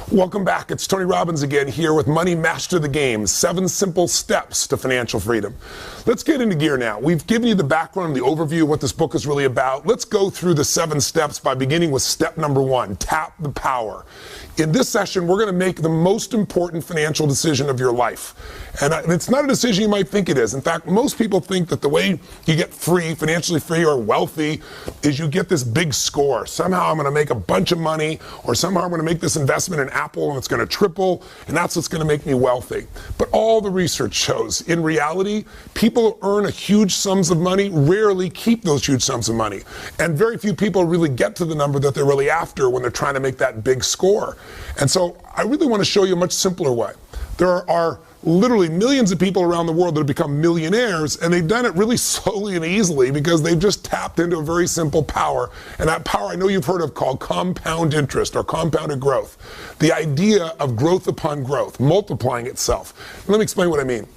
Welcome back. It's Tony Robbins again here with Money Master the Game, 7 simple steps to financial freedom. Let's get into gear now. We've given you the background, the overview of what this book is really about. Let's go through the 7 steps by beginning with step number 1, tap the power. In this session, we're going to make the most important financial decision of your life. And it's not a decision you might think it is. In fact, most people think that the way you get free, financially free or wealthy, is you get this big score. Somehow I'm going to make a bunch of money, or somehow I'm going to make this investment in Apple and it's going to triple, and that's what's going to make me wealthy. But all the research shows, in reality, people who earn huge sums of money rarely keep those huge sums of money. And very few people really get to the number that they're really after when they're trying to make that big score. And so I really want to show you a much simpler way. There are literally millions of people around the world that have become millionaires, and they've done it really slowly and easily because they've just tapped into a very simple power. And that power I know you've heard of called compound interest or compounded growth. The idea of growth upon growth, multiplying itself. Let me explain what I mean.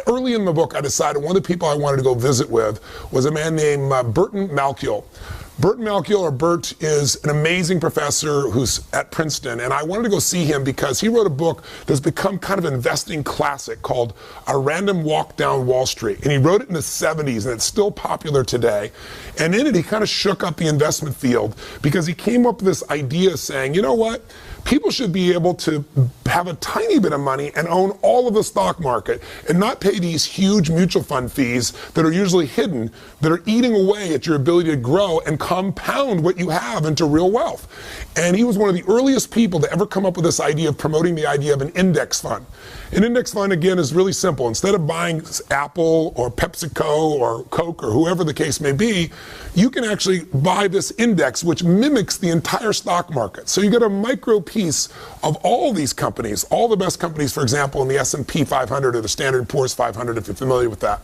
Early in the book, I decided one of the people I wanted to go visit with was a man named Burton Malkiel. Burton Malkiel, or Bert, is an amazing professor who's at Princeton, and I wanted to go see him because he wrote a book that's become kind of an investing classic called A Random Walk Down Wall Street. And he wrote it in the 70s, and it's still popular today. And in it, he kind of shook up the investment field because he came up with this idea saying, you know what? People should be able to have a tiny bit of money and own all of the stock market and not pay these huge mutual fund fees that are usually hidden, that are eating away at your ability to grow and compound what you have into real wealth. And he was one of the earliest people to ever come up with this idea of promoting the idea of an index fund. An index fund, again, is really simple. Instead of buying Apple or PepsiCo or Coke or whoever the case may be, you can actually buy this index which mimics the entire stock market. So you get a micro piece of all these companies, all the best companies, for example, in the S&P 500 or the Standard & Poor's 500, if you're familiar with that.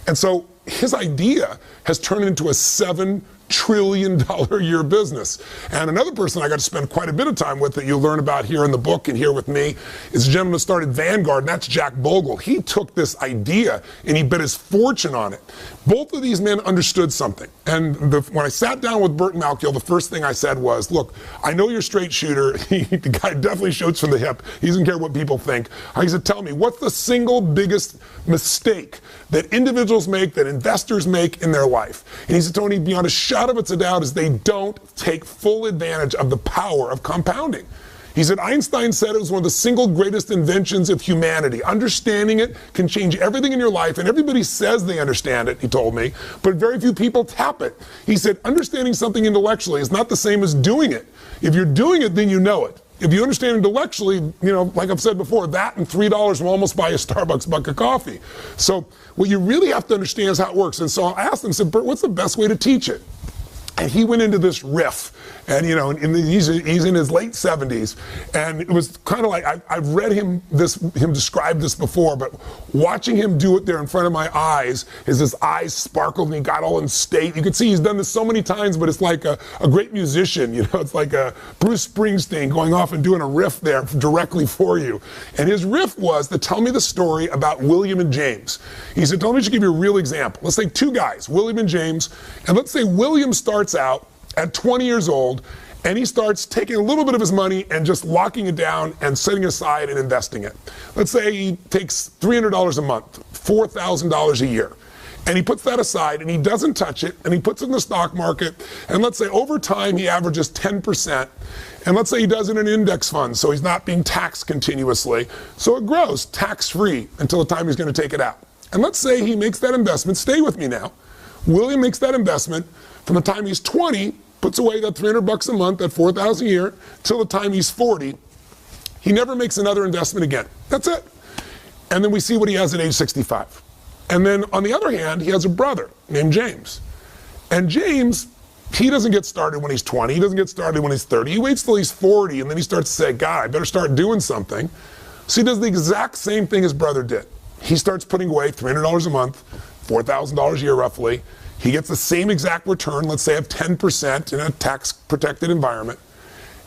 And so his idea has turned into a $7 trillion a year business. And another person I got to spend quite a bit of time with that you'll learn about here in the book and here with me is a gentleman who started Vanguard, and that's Jack Bogle. He took this idea and he bet his fortune on it. Both of these men understood something. And when I sat down with Burton Malkiel, the first thing I said was, look, I know you're a straight shooter. The guy definitely shoots from the hip. He doesn't care what people think. I said, tell me, what's the single biggest mistake that individuals make, that investors make in their life? And he said, Tony, beyond a shadow of a doubt, is they don't take full advantage of the power of compounding. He said, Einstein said it was one of the single greatest inventions of humanity. Understanding it can change everything in your life, and everybody says they understand it, he told me, but very few people tap it. He said, understanding something intellectually is not the same as doing it. If you're doing it, then you know it. If you understand intellectually, you know, like I've said before, that and $3 will almost buy a Starbucks bucket of coffee. So what you really have to understand is how it works. And so I asked him, I said, Bert, what's the best way to teach it? And he went into this riff, and you know, he's in his late 70s, and it was kind of like I've read him describe this before, but watching him do it there in front of my eyes, his eyes sparkled and he got all in state. You could see he's done this so many times, but it's like a great musician, you know, it's like a Bruce Springsteen going off and doing a riff there directly for you. And his riff was to tell me the story about William and James. He said, tell me, I should give you a real example. Let's take 2 guys, William and James, and let's say William starts out at 20 years old, and he starts taking a little bit of his money and just locking it down and setting it aside and investing it. Let's say he takes $300 a month, $4,000 a year, and he puts that aside and he doesn't touch it, and he puts it in the stock market, and let's say over time he averages 10%, and let's say he does it in an index fund, so he's not being taxed continuously, so it grows tax-free until the time he's going to take it out. And let's say he makes that investment, stay with me now, William makes that investment from the time he's 20, puts away that $300 a month, that $4,000 a year, till the time he's 40. He never makes another investment again. That's it. And then we see what he has at age 65. And then on the other hand, he has a brother named James. And James, he doesn't get started when he's 20. He doesn't get started when he's 30. He waits till he's 40, and then he starts to say, God, I better start doing something. So he does the exact same thing his brother did. He starts putting away $300 a month, $4,000 a year roughly. He gets the same exact return, let's say of 10% in a tax-protected environment.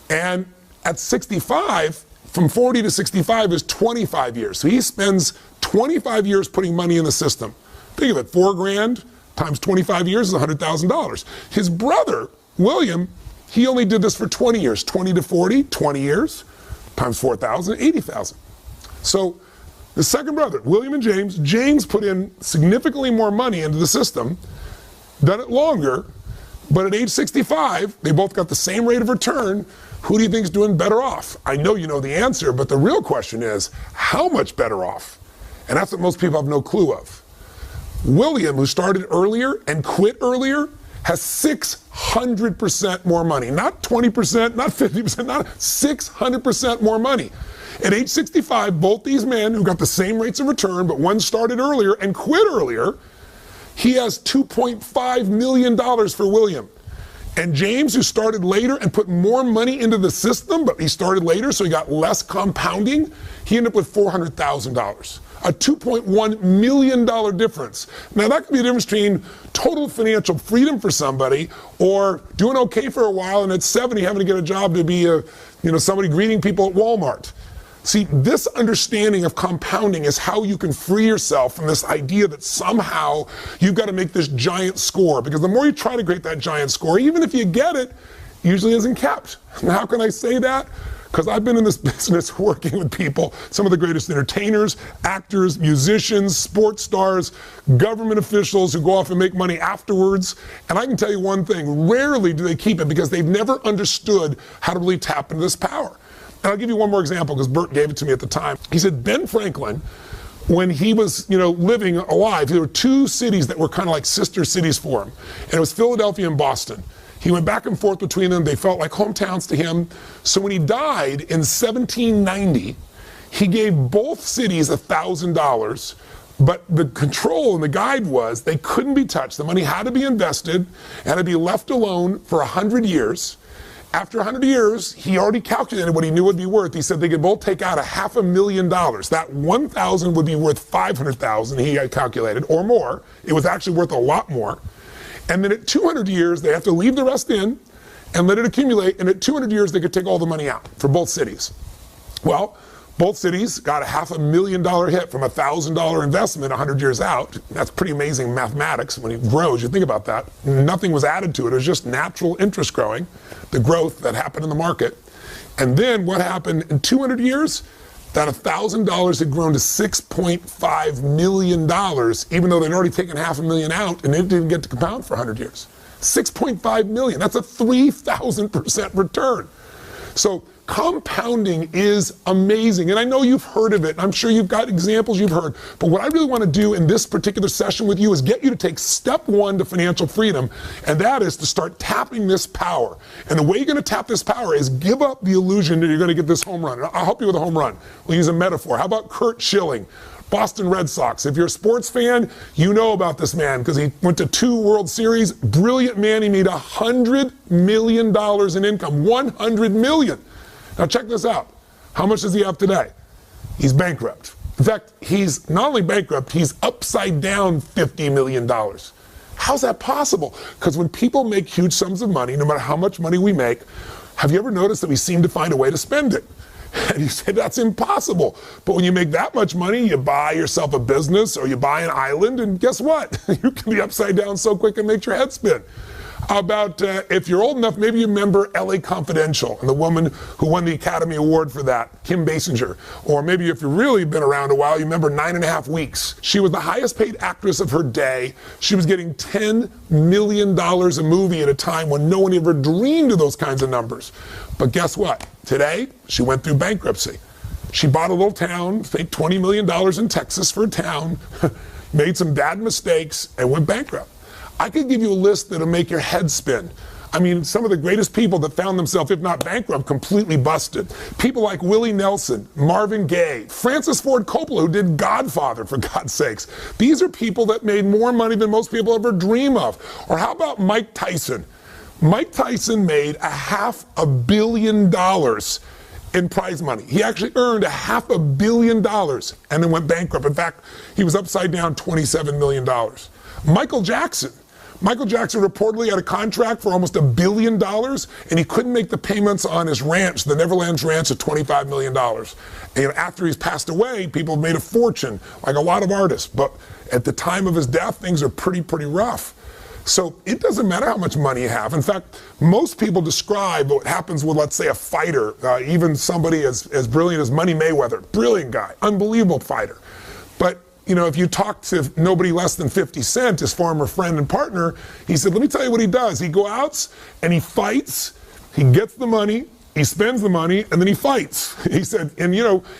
And at 65, from 40 to 65 is 25 years. So he spends 25 years putting money in the system. Think of it, $4,000 times 25 years is $100,000. His brother, William, he only did this for 20 years, 20 to 40, 20 years, times 4,000, 80,000. So the second brother, William and James put in significantly more money into the system, done it longer, but at age 65, they both got the same rate of return. Who do you think is doing better off? I know you know the answer, but the real question is, how much better off? And that's what most people have no clue of. William, who started earlier and quit earlier, has 600% more money. Not 20%, not 50%, not 600% more money. At age 65, both these men who got the same rates of return, but one started earlier and quit earlier, he has $2.5 million for William. And James, who started later and put more money into the system, but he started later, so he got less compounding, he ended up with $400,000. A $2.1 million difference. Now that could be the difference between total financial freedom for somebody or doing okay for a while and at 70 having to get a job to be somebody greeting people at Walmart. See, this understanding of compounding is how you can free yourself from this idea that somehow you've got to make this giant score, because the more you try to create that giant score, even if you get it, usually isn't kept. And how can I say that? Because I've been in this business working with people, some of the greatest entertainers, actors, musicians, sports stars, government officials who go off and make money afterwards. And I can tell you one thing, rarely do they keep it because they've never understood how to really tap into this power. And I'll give you one more example because Bert gave it to me at the time. He said Ben Franklin, when he was living alive, there were two cities that were kind of like sister cities for him. And it was Philadelphia and Boston. He went back and forth between them. They felt like hometowns to him. So when he died in 1790, he gave both cities $1,000, but the control and the guide was they couldn't be touched. The money had to be invested and had to be left alone for 100 years. After 100 years, he already calculated what he knew it would be worth. He said they could both take out $500,000. That 1,000 would be worth 500,000, he had calculated, or more. It was actually worth a lot more. And then at 200 years, they have to leave the rest in and let it accumulate. And at 200 years, they could take all the money out for both cities. Well, both cities got a $500,000 hit from a $1,000 investment 100 years out. That's pretty amazing mathematics. When it grows, you think about that. Nothing was added to it. It was just natural interest growing, the growth that happened in the market. And then what happened in 200 years? That $1,000 had grown to $6.5 million, even though they'd already taken $500,000 out and it didn't get to compound for 100 years. $6.5 million, that's a 3,000% return. So compounding is amazing. And I know you've heard of it. I'm sure you've got examples you've heard. But what I really want to do in this particular session with you is get you to take step one to financial freedom. And that is to start tapping this power. And the way you're going to tap this power is give up the illusion that you're going to get this home run. I'll help you with a home run. We'll use a metaphor. How about Curt Schilling? Boston Red Sox. If you're a sports fan, you know about this man because he went to 2 World Series. Brilliant man. He made $100 million in income. $100 million. Now check this out. How much does he have today? He's bankrupt. In fact, he's not only bankrupt, he's upside down $50 million. How's that possible? Because when people make huge sums of money, no matter how much money we make, have you ever noticed that we seem to find a way to spend it? And you say, that's impossible. But when you make that much money, you buy yourself a business or you buy an island, and guess what? You can be upside down so quick it makes your head spin. How about, if you're old enough, maybe you remember LA Confidential and the woman who won the Academy Award for that, Kim Basinger. Or maybe if you've really been around a while, you remember 9.5 Weeks. She was the highest paid actress of her day. She was getting $10 million a movie at a time when no one ever dreamed of those kinds of numbers. But guess what? Today, she went through bankruptcy. She bought a little town, paid $20 million in Texas for a town, made some bad mistakes, and went bankrupt. I could give you a list that'll make your head spin. I mean, some of the greatest people that found themselves, if not bankrupt, completely busted. People like Willie Nelson, Marvin Gaye, Francis Ford Coppola, who did Godfather, for God's sakes. These are people that made more money than most people ever dream of. Or how about Mike Tyson? Mike Tyson made $500 million in prize money. He actually earned $500 million and then went bankrupt. In fact, he was upside down $27 million. Michael Jackson reportedly had a contract for almost $1 billion, and he couldn't make the payments on his ranch, the Neverlands Ranch, of $25 million. And after he's passed away, people have made a fortune, like a lot of artists. But at the time of his death, things are pretty rough. So it doesn't matter how much money you have. In fact, most people describe what happens with, let's say, a fighter, even somebody as brilliant as Money Mayweather, brilliant guy, unbelievable fighter. But if you talk to nobody less than 50 Cent, his former friend and partner, he said, let me tell you what he does. He goes out and he fights, he gets the money, he spends the money, and then he fights. He said, and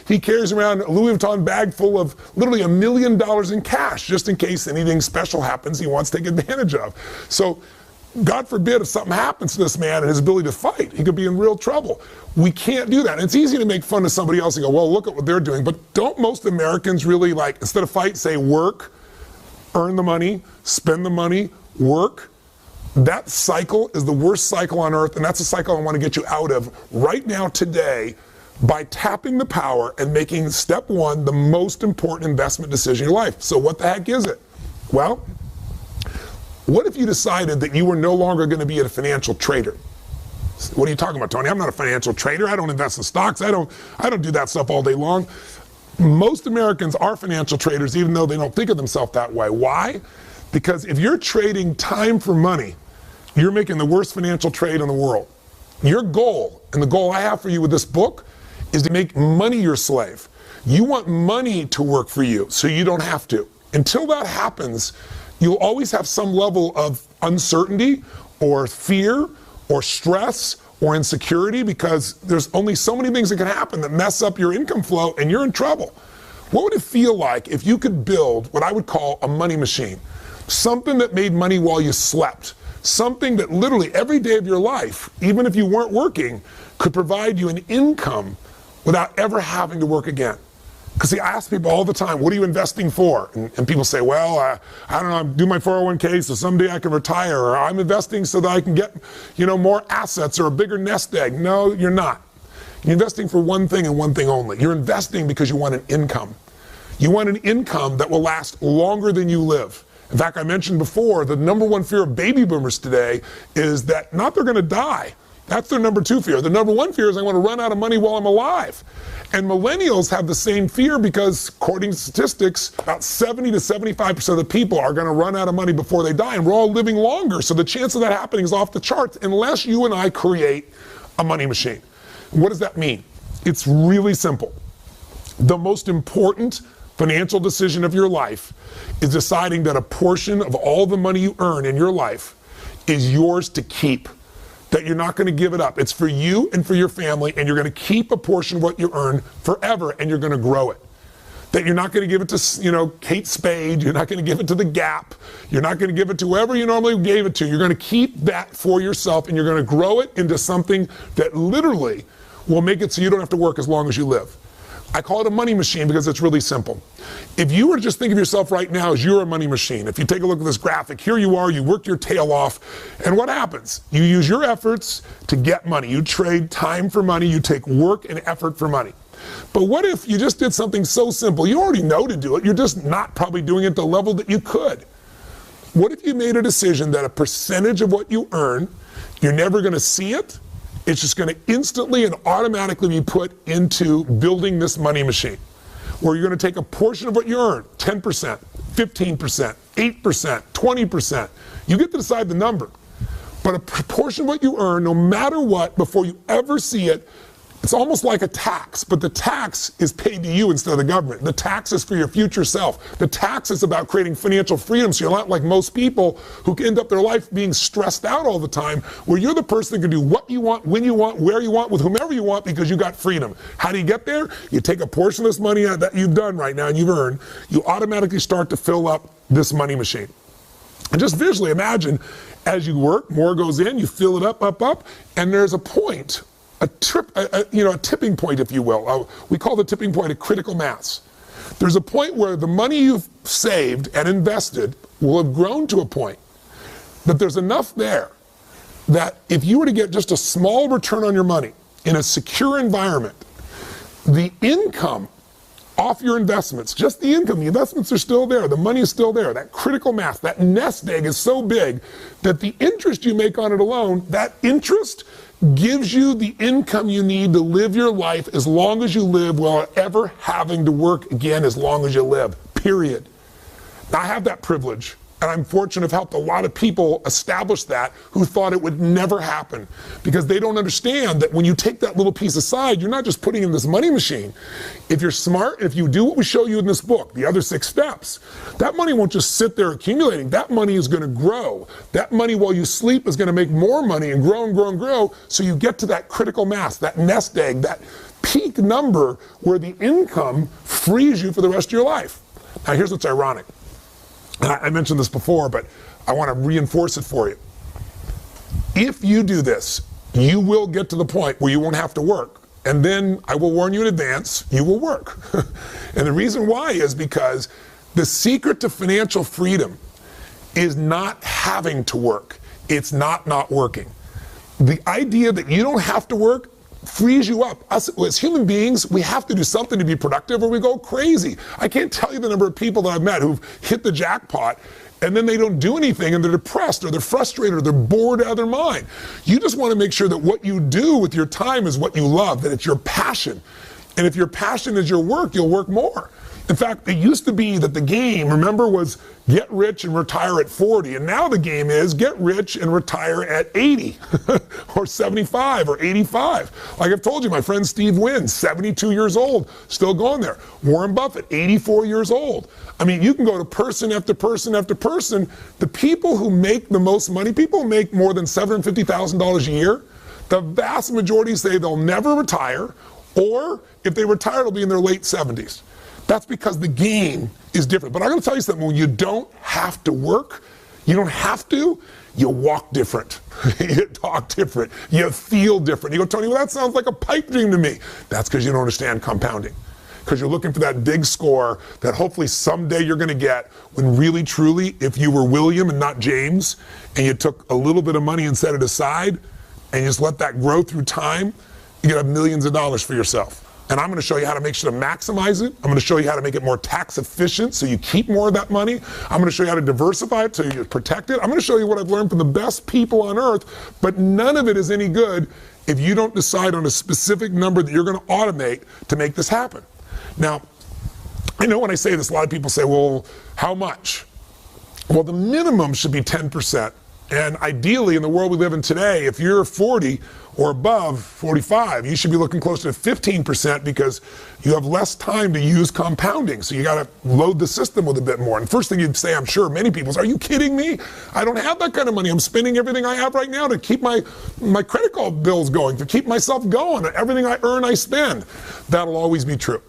he carries around a Louis Vuitton bag full of literally $1 million in cash, just in case anything special happens he wants to take advantage of. So God forbid if something happens to this man and his ability to fight, he could be in real trouble. We can't do that. And it's easy to make fun of somebody else and go, well, look at what they're doing. But don't most Americans really, instead of fight, say work, earn the money, spend the money, work? That cycle is the worst cycle on earth, and that's a cycle I want to get you out of right now, today, by tapping the power and making step one the most important investment decision in your life. So what the heck is it? Well, what if you decided that you were no longer going to be a financial trader? What are you talking about, Tony? I'm not a financial trader. I don't invest in stocks. I don't do that stuff all day long. Most Americans are financial traders, even though they don't think of themselves that way. Why? Because if you're trading time for money, you're making the worst financial trade in the world. Your goal, and the goal I have for you with this book, is to make money your slave. You want money to work for you, so you don't have to. Until that happens, you'll always have some level of uncertainty or fear or stress or insecurity, because there's only so many things that can happen that mess up your income flow and you're in trouble. What would it feel like if you could build what I would call a money machine? Something that made money while you slept. Something that literally every day of your life, even if you weren't working, could provide you an income without ever having to work again. Because I ask people all the time, what are you investing for? And people say, well, I don't know, I'm doing my 401k so someday I can retire, or I'm investing so that I can get, more assets or a bigger nest egg. No, you're not. You're investing for one thing and one thing only. You're investing because you want an income. You want an income that will last longer than you live. In fact, I mentioned before, the number one fear of baby boomers today is that not they're going to die. That's their number two fear. The number one fear is I want to run out of money while I'm alive. And millennials have the same fear because, according to statistics, about 70 to 75% of the people are going to run out of money before they die. And we're all living longer, so the chance of that happening is off the charts unless you and I create a money machine. What does that mean? It's really simple. The most important financial decision of your life is deciding that a portion of all the money you earn in your life is yours to keep. That you're not going to give it up. It's for you and for your family, and you're going to keep a portion of what you earn forever, and you're going to grow it. That you're not going to give it to, Kate Spade. You're not going to give it to the Gap. You're not going to give it to whoever you normally gave it to. You're going to keep that for yourself, and you're going to grow it into something that literally will make it so you don't have to work as long as you live. I call it a money machine because it's really simple. If you were to just think of yourself right now as you're a money machine, if you take a look at this graphic, here you are, you worked your tail off, and what happens? You use your efforts to get money. You trade time for money, you take work and effort for money. But what if you just did something so simple? You already know to do it, you're just not probably doing it at the level that you could. What if you made a decision that a percentage of what you earn, you're never going to see it? It's just going to instantly and automatically be put into building this money machine, where you're going to take a portion of what you earn, 10%, 15%, 8%, 20%. You get to decide the number. But a portion of what you earn, no matter what, before you ever see it, it's almost like a tax, but the tax is paid to you instead of the government. The tax is for your future self. The tax is about creating financial freedom, so you're not like most people who end up their life being stressed out all the time, where you're the person that can do what you want, when you want, where you want, with whomever you want, because you got freedom. How do you get there? You take a portion of this money that you've done right now and you've earned, you automatically start to fill up this money machine. And just visually imagine, as you work, more goes in, you fill it up, and there's a point. A tipping point, if you will. We call the tipping point a critical mass. There's a point where the money you've saved and invested will have grown to a point that there's enough there that if you were to get just a small return on your money in a secure environment, the income off your investments, just the income, the investments are still there, the money is still there, that critical mass, that nest egg is so big that the interest you make on it alone, that interest gives you the income you need to live your life as long as you live without ever having to work again as long as you live, period. Now, I have that privilege And I'm fortunate to have helped a lot of people establish that who thought it would never happen, because they don't understand that when you take that little piece aside, you're not just putting in this money machine. If you're smart, if you do what we show you in this book, the other 6 steps, that money won't just sit there accumulating. That money is going to grow. That money while you sleep is going to make more money and grow and grow and grow, so you get to that critical mass, that nest egg, that peak number where the income frees you for the rest of your life. Now here's what's ironic. And I mentioned this before, but I want to reinforce it for you. If you do this, you will get to the point where you won't have to work. And then I will warn you in advance, you will work. And the reason why is because the secret to financial freedom is not having to work. It's not working. The idea that you don't have to work frees you up. Us, as human beings, we have to do something to be productive or we go crazy. I can't tell you the number of people that I've met who've hit the jackpot and then they don't do anything and they're depressed or they're frustrated or they're bored out of their mind. You just want to make sure that what you do with your time is what you love, that it's your passion. And if your passion is your work, you'll work more. In fact, it used to be that the game, remember, was get rich and retire at 40. And now the game is get rich and retire at 80 or 75 or 85. Like I've told you, my friend Steve Wynn, 72 years old, still going there. Warren Buffett, 84 years old. I mean, you can go to person after person after person. The people who make the most money, people who make more than $750,000 a year, the vast majority say they'll never retire, or if they retire, it'll be in their late 70s. That's because the game is different. But I'm going to tell you something, when you don't have to work, you don't have to, you walk different, you talk different, you feel different. You go, Tony, well, that sounds like a pipe dream to me. That's because you don't understand compounding. Because you're looking for that big score that hopefully someday you're going to get, when really, truly, if you were William and not James, and you took a little bit of money and set it aside, and you just let that grow through time, you could have millions of dollars for yourself. And I'm going to show you how to make sure to maximize it. I'm going to show you how to make it more tax efficient so you keep more of that money. I'm going to show you how to diversify it so you protect it. I'm going to show you what I've learned from the best people on earth, but none of it is any good if you don't decide on a specific number that you're going to automate to make this happen. Now, I know when I say this, a lot of people say, well, how much? Well, the minimum should be 10%. And ideally, in the world we live in today, if you're 40 or above 45, you should be looking closer to 15% because you have less time to use compounding. So you got to load the system with a bit more. And first thing you'd say, I'm sure many people say, are you kidding me? I don't have that kind of money. I'm spending everything I have right now to keep my credit card bills going, to keep myself going. Everything I earn, I spend. That'll always be true.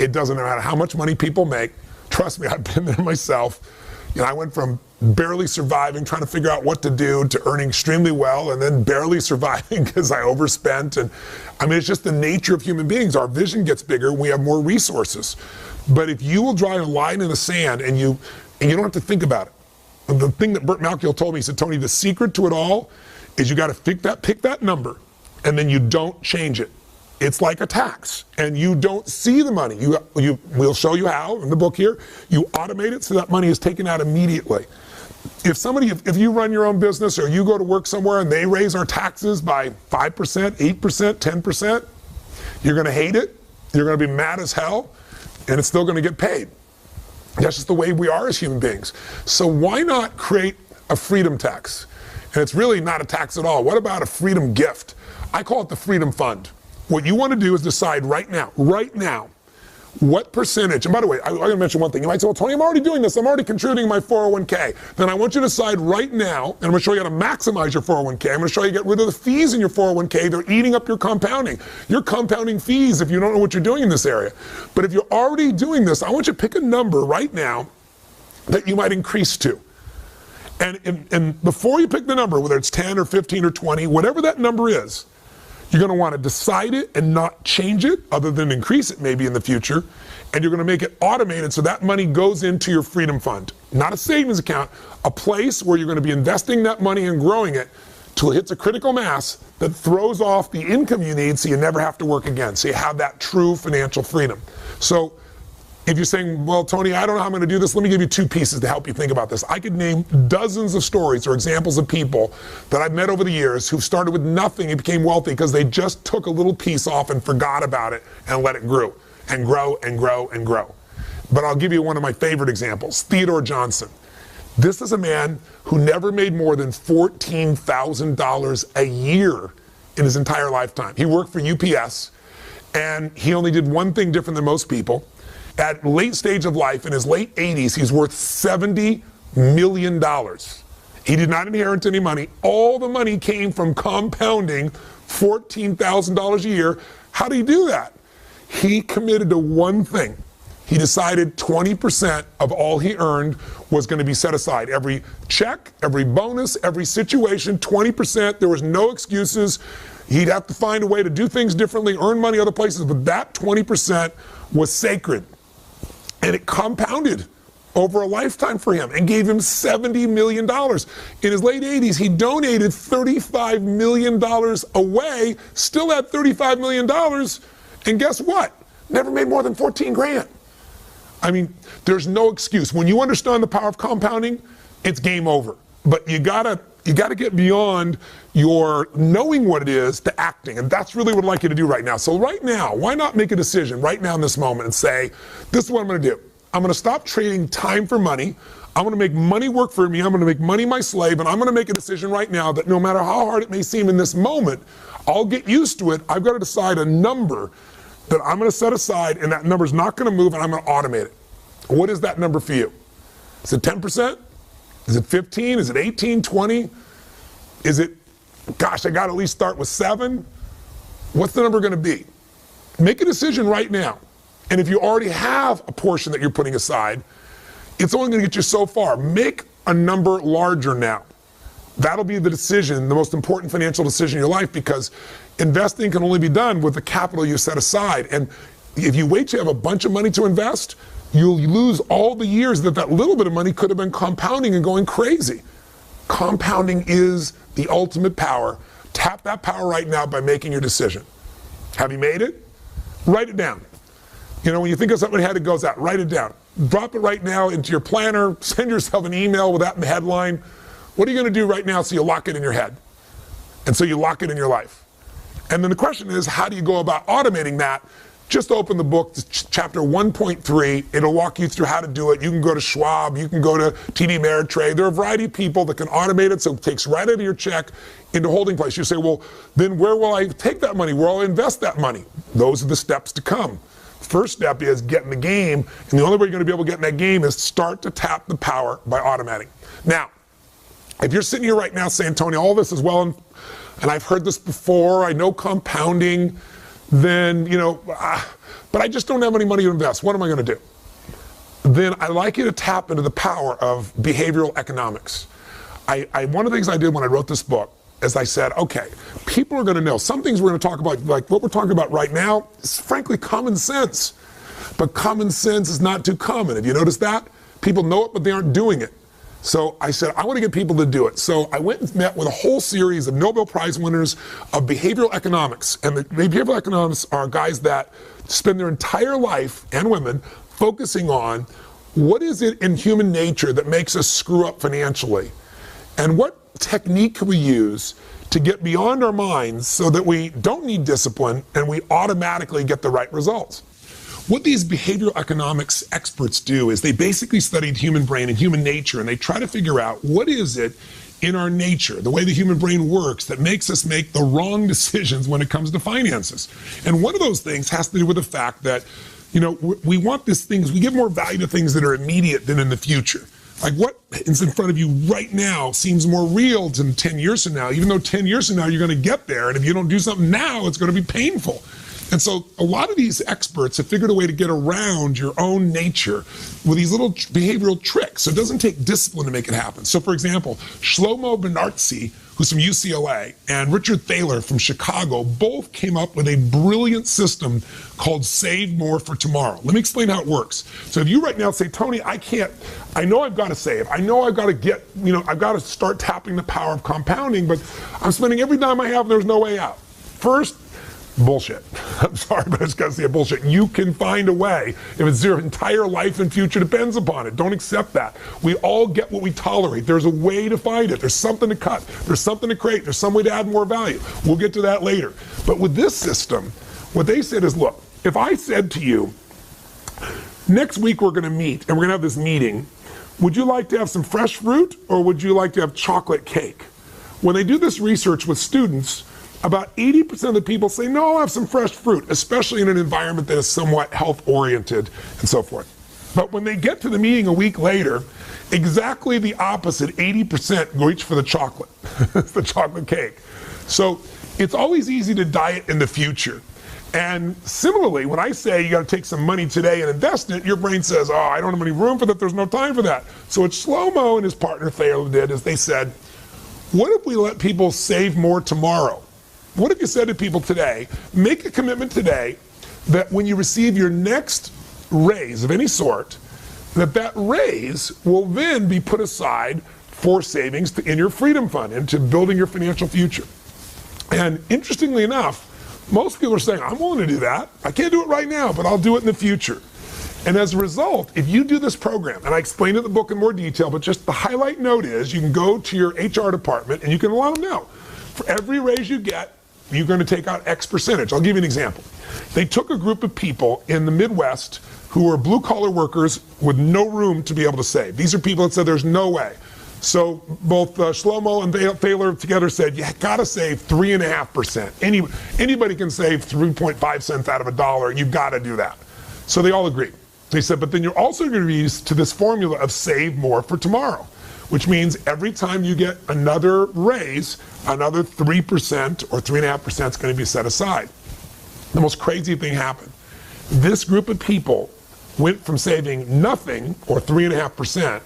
It doesn't matter how much money people make. Trust me, I've been there myself. You know, I went from barely surviving, trying to figure out what to do, to earning extremely well, and then barely surviving because I overspent. And I mean, it's just the nature of human beings. Our vision gets bigger, we have more resources. But if you will draw a line in the sand and you don't have to think about it. And the thing that Burt Malkiel told me, he said, Tony, the secret to it all is you got to pick that number, and then you don't change it. It's like a tax, and you don't see the money. We'll show you how in the book here. You automate it so that money is taken out immediately. If you run your own business or you go to work somewhere and they raise our taxes by 5%, 8%, 10%, you're going to hate it. You're going to be mad as hell, and it's still going to get paid. That's just the way we are as human beings. So why not create a freedom tax? And it's really not a tax at all. What about a freedom gift? I call it the Freedom Fund. What you want to do is decide right now, what percentage, and by the way, I'm going to mention one thing. You might say, well, Tony, I'm already doing this. I'm already contributing my 401k. Then I want you to decide right now, and I'm going to show you how to maximize your 401k. I'm going to show you how to get rid of the fees in your 401k. They're eating up your compounding. You're compounding fees if you don't know what you're doing in this area. But if you're already doing this, I want you to pick a number right now that you might increase to. And before you pick the number, whether it's 10 or 15 or 20, whatever that number is, you're going to want to decide it and not change it, other than increase it maybe in the future. And you're going to make it automated so that money goes into your freedom fund. Not a savings account, a place where you're going to be investing that money and growing it till it hits a critical mass that throws off the income you need so you never have to work again. So you have that true financial freedom. So if you're saying, well, Tony, I don't know how I'm going to do this, let me give you 2 pieces to help you think about this. I could name dozens of stories or examples of people that I've met over the years who started with nothing and became wealthy because they just took a little piece off and forgot about it and let it grow and grow and grow and grow. But I'll give you one of my favorite examples, Theodore Johnson. This is a man who never made more than $14,000 a year in his entire lifetime. He worked for UPS, and he only did one thing different than most people. At late stage of life, in his late 80s, he's worth $70 million. He did not inherit any money. All the money came from compounding $14,000 a year. How did he do that? He committed to one thing. He decided 20% of all he earned was going to be set aside. Every check, every bonus, every situation, 20%. There was no excuses. He'd have to find a way to do things differently, earn money other places, but that 20% was sacred. And it compounded over a lifetime for him and gave him $70 million. In his late 80s, he donated $35 million away, still had $35 million, and guess what? Never made more than 14 grand. I mean, there's no excuse. When you understand the power of compounding, it's game over. But you gotta get beyond your knowing what it is to acting, and that's really what I'd like you to do right now. So right now, why not make a decision right now in this moment and say, this is what I'm gonna do. I'm gonna stop trading time for money. I'm gonna make money work for me. I'm gonna make money my slave, and I'm gonna make a decision right now that no matter how hard it may seem in this moment, I'll get used to it. I've got to decide a number that I'm going to set aside, and that number's not going to move, and I'm going to automate it. What is that number for you? Is it 10%? Is it 15? Is it 18, 20? Is it, gosh, I got to at least start with 7? What's the number going to be? Make a decision right now. And if you already have a portion that you're putting aside, it's only going to get you so far. Make a number larger now. That'll be the decision, the most important financial decision in your life, because investing can only be done with the capital you set aside. And if you wait to have a bunch of money to invest, you'll lose all the years that little bit of money could have been compounding and going crazy. Compounding is the ultimate power. Tap that power right now by making your decision. Have you made it? Write it down. You know, when you think of something ahead, it goes out. Write it down. Drop it right now into your planner. Send yourself an email with that in the headline. What are you going to do right now so you lock it in your head? And so you lock it in your life. And then the question is, how do you go about automating that? Just open the book, chapter 1.3. It'll walk you through how to do it. You can go to Schwab. You can go to TD Ameritrade. There are a variety of people that can automate it, so it takes right out of your check into holding place. You say, well, then where will I take that money? Where will I invest that money? Those are the steps to come. First step is get in the game, and the only way you're going to be able to get in that game is start to tap the power by automating. Now, if you're sitting here right now saying, Tony, all this is well, and I've heard this before, I know compounding, then, you know, but I just don't have any money to invest. What am I going to do? Then I'd like you to tap into the power of behavioral economics. One of the things I did when I wrote this book is I said, okay, people are going to know. Some things we're going to talk about, like what we're talking about right now, is frankly common sense. But common sense is not too common. Have you noticed that? People know it, but they aren't doing it. So I said, I want to get people to do it. So I went and met with a whole series of Nobel Prize winners of behavioral economics. And the behavioral economists are guys that spend their entire life, and women, focusing on what is it in human nature that makes us screw up financially? And what technique can we use to get beyond our minds so that we don't need discipline and we automatically get the right results? What these behavioral economics experts do is they basically studied human brain and human nature, and they try to figure out what is it in our nature, the way the human brain works, that makes us make the wrong decisions when it comes to finances. And one of those things has to do with the fact that, you know, we want these things, we give more value to things that are immediate than in the future. Like what is in front of you right now seems more real than 10 years from now, even though 10 years from now you're going to get there, and if you don't do something now, it's going to be painful. And so a lot of these experts have figured a way to get around your own nature with these little behavioral tricks. So it doesn't take discipline to make it happen. So for example, Shlomo Benartzi, who's from UCLA, and Richard Thaler from Chicago, both came up with a brilliant system called Save More for Tomorrow. Let me explain how it works. So if you right now say, Tony, I know I've got to save. I know I've got to get, I've got to start tapping the power of compounding, but I'm spending every dime I have and there's no way out. First, bullshit. I'm sorry, but it's got to say bullshit. You can find a way if it's your entire life and future depends upon it. Don't accept that. We all get what we tolerate. There's a way to find it. There's something to cut. There's something to create. There's some way to add more value. We'll get to that later. But with this system, what they said is, look, if I said to you, next week we're going to meet and we're going to have this meeting Would you like to have some fresh fruit or would you like to have chocolate cake? When they do this research with students, about 80% of the people say, no, I'll have some fresh fruit, especially in an environment that is somewhat health-oriented and so forth. But when they get to the meeting a week later, exactly the opposite, 80% reach for the chocolate, the chocolate cake. So it's always easy to diet in the future. And similarly, when I say you got to take some money today and invest it, your brain says, oh, I don't have any room for that, there's no time for that. So what Shlomo and his partner Thaler did is they said, what if we let people save more tomorrow? What if you said to people today, make a commitment today that when you receive your next raise of any sort, that raise will then be put aside for savings in your freedom fund and to building your financial future. And interestingly enough, most people are saying, I'm willing to do that. I can't do it right now, but I'll do it in the future. And as a result, if you do this program, and I explain it in the book in more detail, but just the highlight note is you can go to your HR department and you can let them know. For every raise you get, you're going to take out X percentage. I'll give you an example. They took a group of people in the Midwest who were blue-collar workers with no room to be able to save. These are people that said there's no way. So both Shlomo and Thaler together said, you gotta save 3.5%. Anybody can save 3.5 cents out of a dollar, and you've gotta do that. So they all agreed. They said, but then you're also gonna be used to this formula of save more for tomorrow, which means every time you get another raise, another 3% or 3.5% is gonna be set aside. The most crazy thing happened. This group of people went from saving nothing, or 3.5%,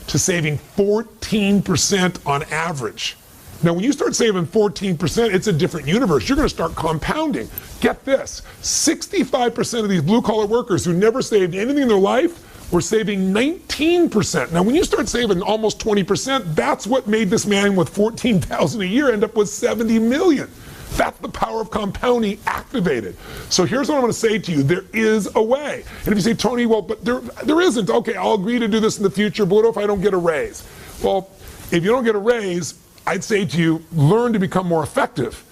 to saving 14% on average. Now, when you start saving 14%, it's a different universe. You're going to start compounding. Get this, 65% of these blue-collar workers who never saved anything in their life were saving 19%. Now, when you start saving almost 20%, that's what made this man with $14,000 a year end up with $70 million. That's the power of compounding activated. So here's what I'm going to say to you. There is a way. And if you say, Tony, well, but there isn't. Okay, I'll agree to do this in the future, but what if I don't get a raise? Well, if you don't get a raise, I'd say to you, learn to become more effective.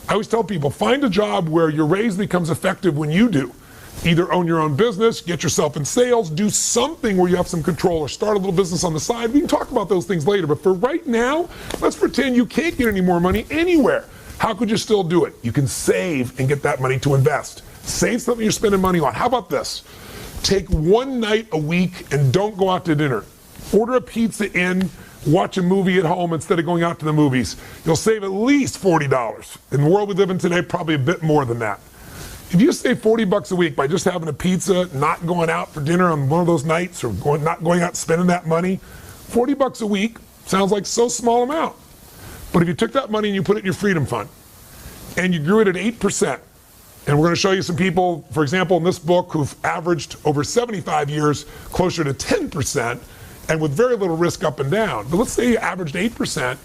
I always tell people, find a job where your raise becomes effective when you do. Either own your own business, get yourself in sales, do something where you have some control, or start a little business on the side. We can talk about those things later, but for right now, let's pretend you can't get any more money anywhere. How could you still do it? You can save and get that money to invest. Save something you're spending money on. How about this? Take one night a week and don't go out to dinner. Order a pizza in, watch a movie at home instead of going out to the movies. You'll save at least $40. In the world we live in today, probably a bit more than that. If you save $40 a week by just having a pizza, not going out for dinner on one of those nights, or not going out and spending that money, $40 a week sounds like so small amount. But if you took that money and you put it in your freedom fund, and you grew it at 8%, and we're going to show you some people, for example, in this book, who've averaged over 75 years closer to 10%, and with very little risk up and down. But let's say you averaged 8%,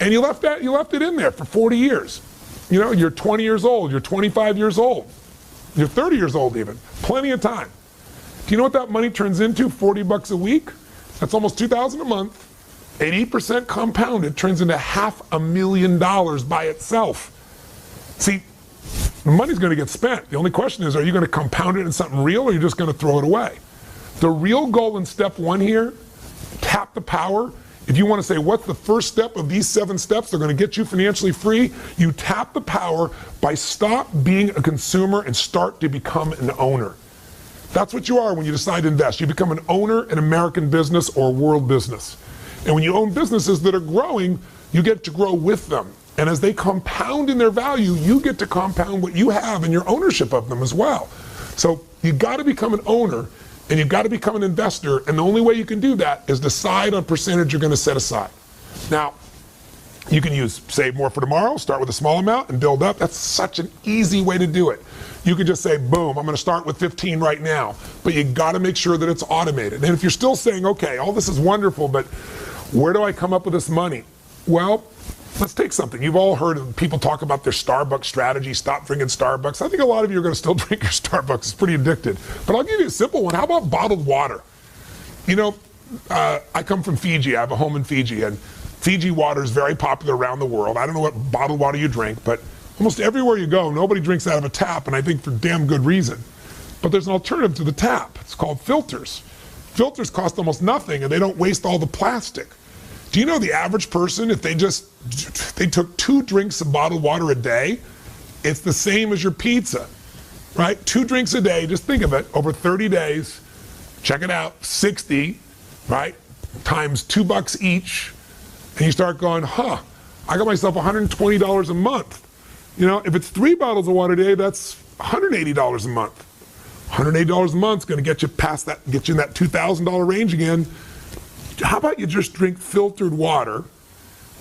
and you left it in there for 40 years. You know, you're 20 years old, you're 25 years old, you're 30 years old even. Plenty of time. Do you know what that money turns into? $40 a week? That's almost $2,000 a month. At 8% compounded turns into $500,000 by itself. See, the money's going to get spent. The only question is, are you going to compound it in something real, or are you just going to throw it away? The real goal in step one here, tap the power. If you want to say, what's the first step of these 7 steps? They're going to get you financially free. You tap the power by stop being a consumer and start to become an owner. That's what you are when you decide to invest. You become an owner in American business or world business. And when you own businesses that are growing, you get to grow with them. And as they compound in their value, you get to compound what you have in your ownership of them as well. So you've got to become an owner, and you've got to become an investor. And the only way you can do that is decide on percentage you're going to set aside. Now, you can use save more for tomorrow, start with a small amount and build up. That's such an easy way to do it. You can just say, boom, I'm going to start with 15 right now. But you got to make sure that it's automated. And if you're still saying, okay, all this is wonderful, but where do I come up with this money? Well, let's take something. You've all heard of people talk about their Starbucks strategy, stop drinking Starbucks. I think a lot of you are going to still drink your Starbucks. It's pretty addicted. But I'll give you a simple one. How about bottled water? You know, I come from Fiji. I have a home in Fiji, and Fiji water is very popular around the world. I don't know what bottled water you drink, but almost everywhere you go, nobody drinks out of a tap, and I think for damn good reason. But there's an alternative to the tap. It's called filters. Filters cost almost nothing and they don't waste all the plastic. Do you know the average person, if they took 2 drinks of bottled water a day, it's the same as your pizza, right? 2 drinks a day, just think of it, over 30 days, check it out, 60, right? Times $2 each, and you start going, I got myself $120 a month. You know, if it's 3 bottles of water a day, that's $180 a month. $180 a month is going to get you past that, get you in that $2,000 range again. How about you just drink filtered water,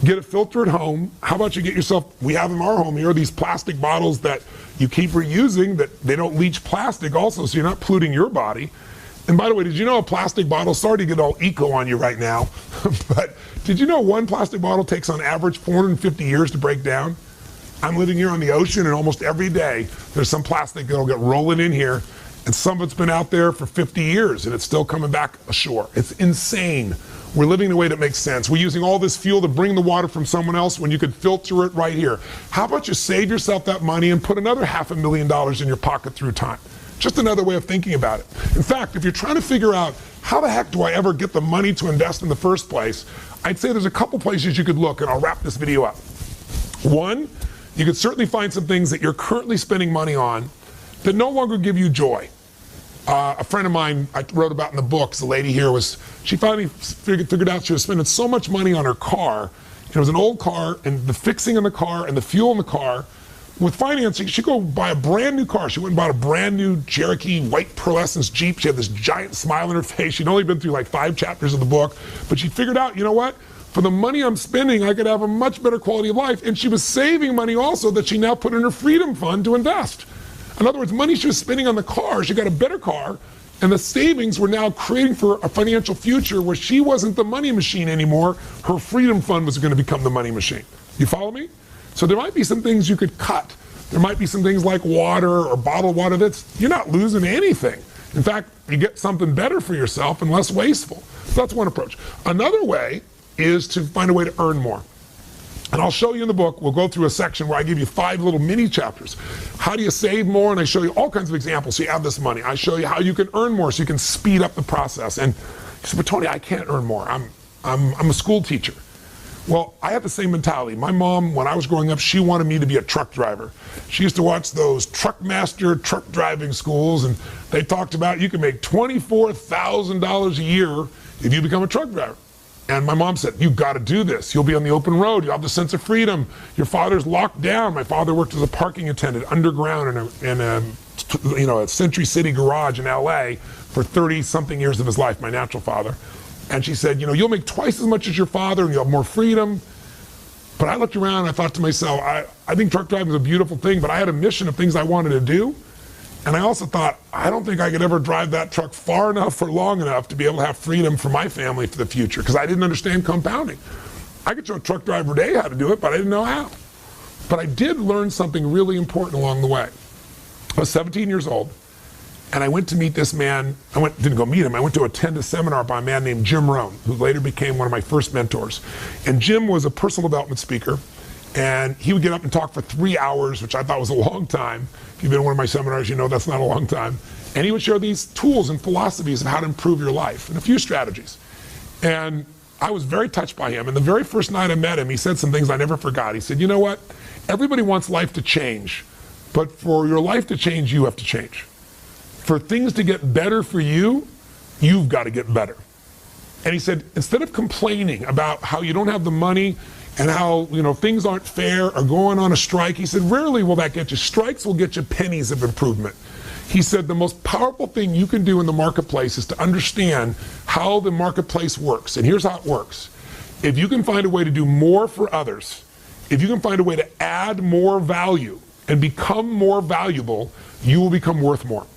get a filter at home? How about you get yourself, we have in our home here, these plastic bottles that you keep reusing that they don't leach plastic also, so you're not polluting your body. And by the way, did you know a plastic bottle, sorry to get all eco on you right now, but did you know 1 plastic bottle takes on average 450 years to break down? I'm living here on the ocean and almost every day there's some plastic that'll get rolling in here, and some of it's been out there for 50 years and it's still coming back ashore. It's insane. We're living in a way that makes sense. We're using all this fuel to bring the water from someone else when you could filter it right here. How about you save yourself that money and put another $500,000 in your pocket through time? Just another way of thinking about it. In fact, if you're trying to figure out how the heck do I ever get the money to invest in the first place, I'd say there's a couple places you could look, and I'll wrap this video up. One, you could certainly find some things that you're currently spending money on that no longer give you joy. A friend of mine I wrote about in the books, the lady here she finally figured out she was spending so much money on her car. It was an old car, and the fixing in the car and the fuel in the car. With financing, she'd go buy a brand new car. She went and bought a brand new Cherokee white pearlescence Jeep. She had this giant smile on her face. She'd only been through like 5 chapters of the book, but she figured out, you know what? For the money I'm spending, I could have a much better quality of life. And she was saving money also that she now put in her freedom fund to invest. In other words, money she was spending on the car, she got a better car, and the savings were now creating for a financial future where she wasn't the money machine anymore. Her freedom fund was going to become the money machine. You follow me? So there might be some things you could cut. There might be some things like water or bottled water you're not losing anything. In fact, you get something better for yourself and less wasteful. So that's one approach. Another way is to find a way to earn more. And I'll show you in the book, we'll go through a section where I give you 5 little mini chapters. How do you save more? And I show you all kinds of examples so you have this money. I show you how you can earn more so you can speed up the process. And you say, but Tony, I can't earn more. I'm a school teacher. Well, I have the same mentality. My mom, when I was growing up, she wanted me to be a truck driver. She used to watch those Truckmaster truck driving schools, and they talked about you can make $24,000 a year if you become a truck driver. And my mom said, you've got to do this. You'll be on the open road. You'll have the sense of freedom. Your father's locked down. My father worked as a parking attendant underground in a Century City garage in LA for 30-something years of his life, my natural father. And she said, you'll make twice as much as your father and you'll have more freedom. But I looked around and I thought to myself, I think truck driving is a beautiful thing, but I had a mission of things I wanted to do. And I also thought, I don't think I could ever drive that truck far enough or long enough to be able to have freedom for my family for the future, because I didn't understand compounding. I could show a truck driver today how to do it, but I didn't know how. But I did learn something really important along the way. I was 17 years old, and I went to meet this man. Didn't go meet him. I went to attend a seminar by a man named Jim Rohn, who later became one of my first mentors. And Jim was a personal development speaker, and he would get up and talk for 3 hours, which I thought was a long time. If you've been to one of my seminars, you know that's not a long time. And he would share these tools and philosophies of how to improve your life and a few strategies. And I was very touched by him. And the very first night I met him, he said some things I never forgot. He said, you know what? Everybody wants life to change, but for your life to change, you have to change. For things to get better for you, you've got to get better. And he said, instead of complaining about how you don't have the money and how things aren't fair or going on a strike, he said, rarely will that get you. Strikes will get you pennies of improvement. He said the most powerful thing you can do in the marketplace is to understand how the marketplace works. And here's how it works. If you can find a way to do more for others, if you can find a way to add more value and become more valuable, you will become worth more.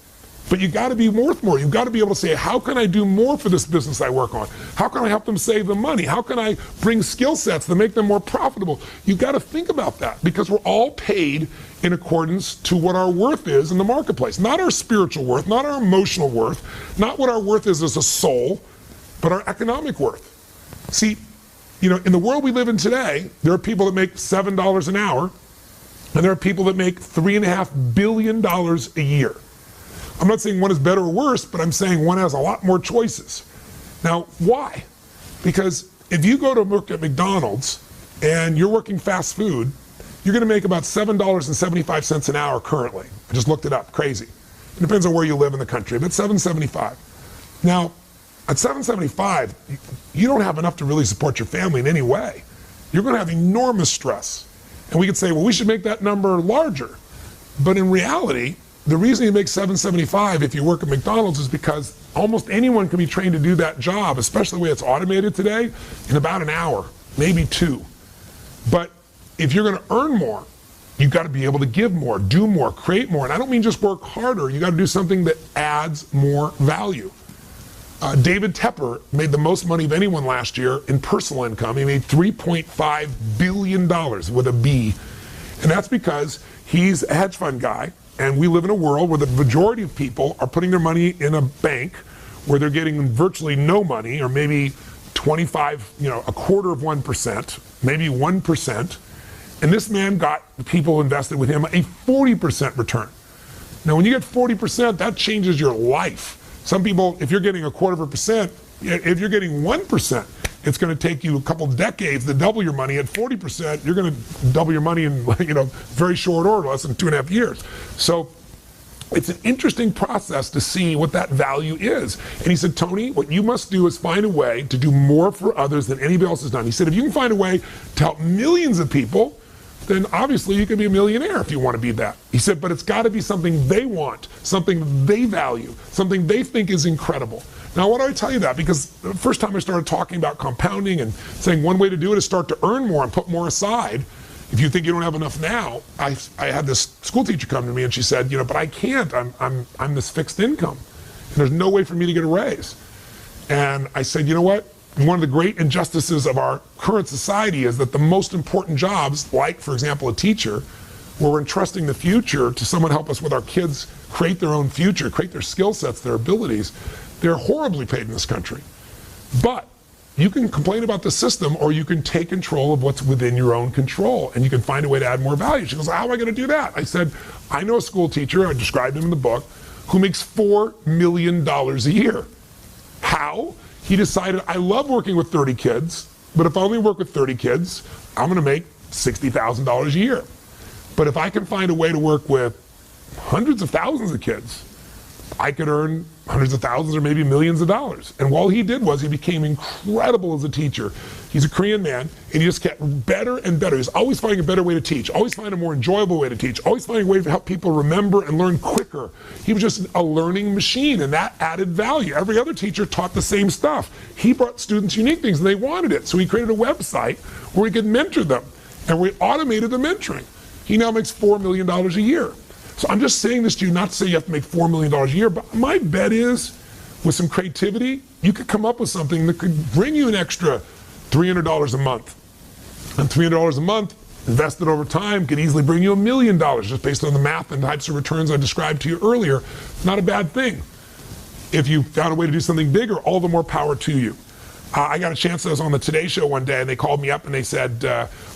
But you got to be worth more. You've got to be able to say, how can I do more for this business I work on? How can I help them save the money? How can I bring skill sets to make them more profitable? You've got to think about that, because we're all paid in accordance to what our worth is in the marketplace. Not our spiritual worth, not our emotional worth, not what our worth is as a soul, but our economic worth. See, in the world we live in today, there are people that make $7 an hour, and there are people that make $3.5 billion a year. I'm not saying one is better or worse, but I'm saying one has a lot more choices. Now, why? Because if you go to work at McDonald's and you're working fast food, you're going to make about $7.75 an hour currently. I just looked it up. Crazy. It depends on where you live in the country, but $7.75. Now, at $7.75, you don't have enough to really support your family in any way. You're going to have enormous stress. And we could say, well, we should make that number larger. But in reality, the reason you make $7.75 if you work at McDonald's is because almost anyone can be trained to do that job, especially the way it's automated today, in about an hour, maybe 2. But if you're going to earn more, you've got to be able to give more, do more, create more. And I don't mean just work harder. You got to do something that adds more value. David Tepper made the most money of anyone last year in personal income. He made $3.5 billion with a B. And that's because he's a hedge fund guy. And we live in a world where the majority of people are putting their money in a bank where they're getting virtually no money, or maybe 25, a quarter of 1%, maybe 1%. And this man got the people invested with him a 40% return. Now, when you get 40%, that changes your life. Some people, if you're getting 1/4%, if you're getting 1%, it's going to take you a couple decades to double your money. At 40%, you're going to double your money in very short order, less than 2.5 years. So it's an interesting process to see what that value is. And he said, Tony, what you must do is find a way to do more for others than anybody else has done. He said, if you can find a way to help millions of people, then obviously you can be a millionaire if you want to be that. He said, but it's got to be something they want, something they value, something they think is incredible. Now, why do I tell you that? Because the first time I started talking about compounding and saying one way to do it is start to earn more and put more aside. If you think you don't have enough now, I had this school teacher come to me and she said, but I can't. I'm this fixed income, and there's no way for me to get a raise. And I said, you know what? One of the great injustices of our current society is that the most important jobs, like, for example, a teacher, where we're entrusting the future to someone to help us with our kids create their own future, create their skill sets, their abilities, they're horribly paid in this country. But you can complain about the system, or you can take control of what's within your own control, and you can find a way to add more value. She goes, how am I going to do that? I said, I know a school teacher, I described him in the book, who makes $4 million a year. How? He decided, I love working with 30 kids, but if I only work with 30 kids, I'm going to make $60,000 a year. But if I can find a way to work with hundreds of thousands of kids, I could earn hundreds of thousands or maybe millions of dollars. And all he did was he became incredible as a teacher. He's a Korean man, and he just kept better and better. He's always finding a better way to teach, always finding a more enjoyable way to teach, always finding a way to help people remember and learn quicker. He was just a learning machine, and that added value. Every other teacher taught the same stuff. He brought students unique things, and they wanted it. So he created a website where he could mentor them, and we automated the mentoring. He now makes $4 million a year. So I'm just saying this to you, not to say you have to make $4 million a year, but my bet is, with some creativity, you could come up with something that could bring you an extra $300 a month. And $300 a month, invested over time, could easily bring you $1 million, just based on the math and types of returns I described to you earlier. Not a bad thing. If you found a way to do something bigger, all the more power to you. I got a chance, I was on the Today Show one day, and they called me up and they said,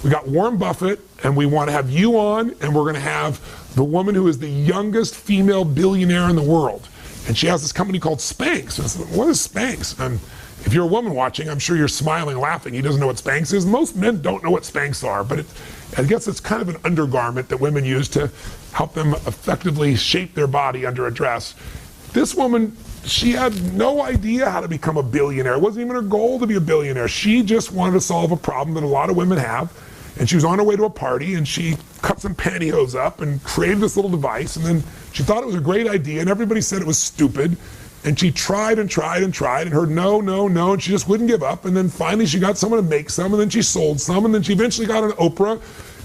we got Warren Buffett, and we want to have you on, and we're going to have the woman who is the youngest female billionaire in the world. And she has this company called Spanx. And I said, what is Spanx? And if you're a woman watching, I'm sure you're smiling, laughing. He doesn't know what Spanx is. Most men don't know what Spanx are, but I guess it's kind of an undergarment that women use to help them effectively shape their body under a dress. This woman, she had no idea how to become a billionaire. It wasn't even her goal to be a billionaire. She just wanted to solve a problem that a lot of women have. And she was on her way to a party, and she cut some pantyhose up and created this little device. And then she thought it was a great idea, and everybody said it was stupid. And she tried and tried and tried and heard no, no, no, and she just wouldn't give up. And then finally she got someone to make some, and then she sold some, and then she eventually got on Oprah.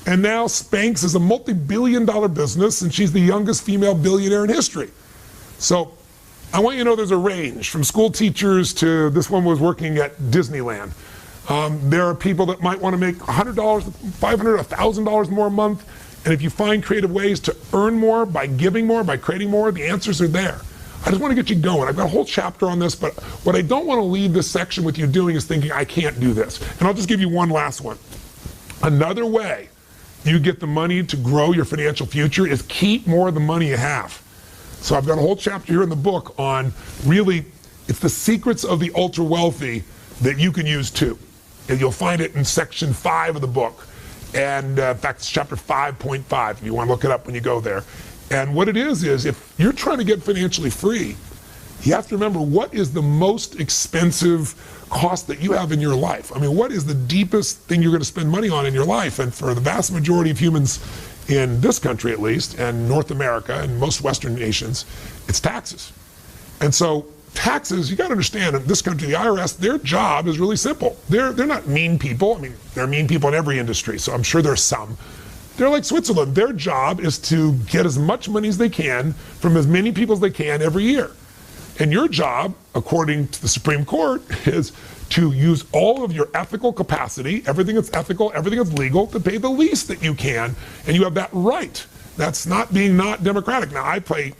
And now Spanx is a multi-billion-dollar business, and she's the youngest female billionaire in history. So I want you to know there's a range from school teachers to this one was working at Disneyland. There are people that might want to make $100, $500, $1,000 more a month. And if you find creative ways to earn more by giving more, by creating more, the answers are there. I just want to get you going. I've got a whole chapter on this, but what I don't want to leave this section with you doing is thinking, I can't do this. And I'll just give you one last one. Another way you get the money to grow your financial future is keep more of the money you have. So I've got a whole chapter here in the book on really It's the secrets of the ultra wealthy that you can use too. And you'll find it in section 5 of the book. And in fact, it's chapter 5.5 if you want to look it up when you go there. And what it is if you're trying to get financially free, you have to remember what is the most expensive cost that you have in your life. I mean, what is the deepest thing you're going to spend money on in your life? And for the vast majority of humans in this country, at least, and North America and most Western nations, it's taxes. And so taxes, you got to understand, in this country, the IRS, their job is really simple. They're not mean people. I mean, they're mean people in every industry, so I'm sure there's some. They're like Switzerland. Their job is to get as much money as they can from as many people as they can every year. And your job, according to the Supreme Court, is to use all of your ethical capacity, everything that's ethical, everything that's legal, to pay the least that you can, and you have that right. That's not being not democratic. Now, I paid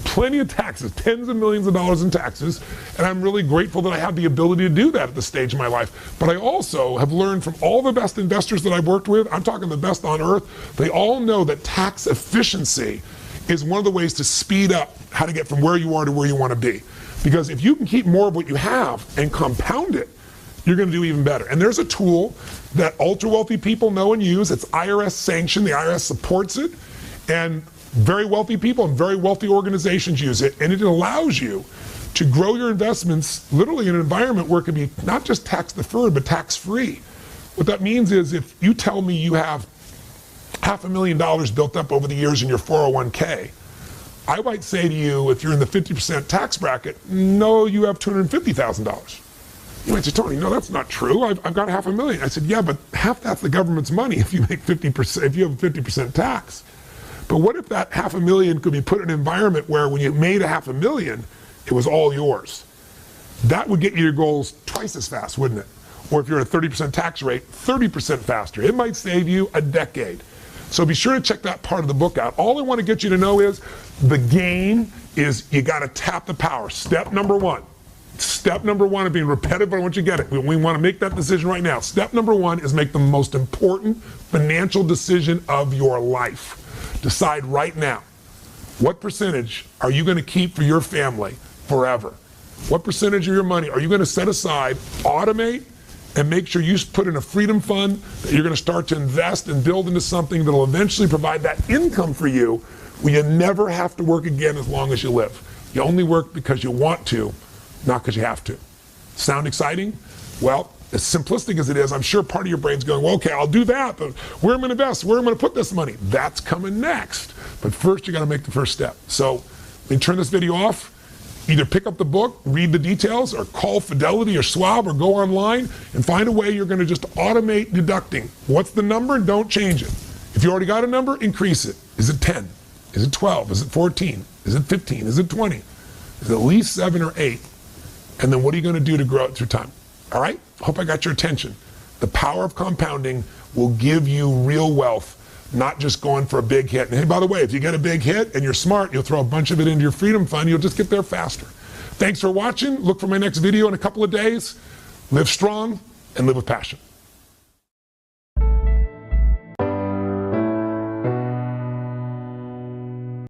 plenty of taxes, tens of millions of dollars in taxes, and I'm really grateful that I have the ability to do that at this stage of my life. But I also have learned from all the best investors that I've worked with, I'm talking the best on earth, they all know that tax efficiency is one of the ways to speed up how to get from where you are to where you want to be. Because if you can keep more of what you have and compound it, you're going to do even better. And there's a tool that ultra wealthy people know and use. It's IRS sanctioned. The IRS supports it. And very wealthy people and very wealthy organizations use it. And it allows you to grow your investments literally in an environment where it can be not just tax deferred, but tax free. What that means is if you tell me you have $500,000 built up over the years in your 401k, I might say to you, if you're in the 50% tax bracket, no, you have $250,000. You might say, Tony, no, that's not true. I've got $500,000. I said, yeah, but half that's the government's money if you make 50%, if you have 50% tax. But what if that $500,000 could be put in an environment where when you made $500,000, it was all yours? That would get you your goals twice as fast, wouldn't it? Or if you're at a 30% tax rate, 30% faster. It might save you a decade. So be sure to check that part of the book out. All I want to get you to know is the game is you got to tap the power. Step number one. Step number one of being repetitive, but I want you to get it. We want to make that decision right now. Step number one is make the most important financial decision of your life. Decide right now, what percentage are you going to keep for your family forever? What percentage of your money are you going to set aside, automate, and make sure you put in a freedom fund that you're going to start to invest and build into something that will eventually provide that income for you where you never have to work again as long as you live. You only work because you want to, not because you have to. Sound exciting? Well, as simplistic as it is, I'm sure part of your brain's going, well, okay, I'll do that, but where am I going to invest? Where am I going to put this money? That's coming next. But first, you got to make the first step. So let me turn this video off. Either pick up the book, read the details, or call Fidelity or Schwab, or go online and find a way you're going to just automate deducting. What's the number? Don't change it. If you already got a number, increase it. Is it 10? Is it 12? Is it 14? Is it 15? Is it 20? Is it at least 7 or 8? And then what are you going to do to grow it through time? All right? Hope I got your attention. The power of compounding will give you real wealth, not just going for a big hit. And hey, by the way, if you get a big hit and you're smart, you'll throw a bunch of it into your freedom fund. You'll just get there faster. Thanks for watching. Look for my next video in a couple of days. Live strong and live with passion.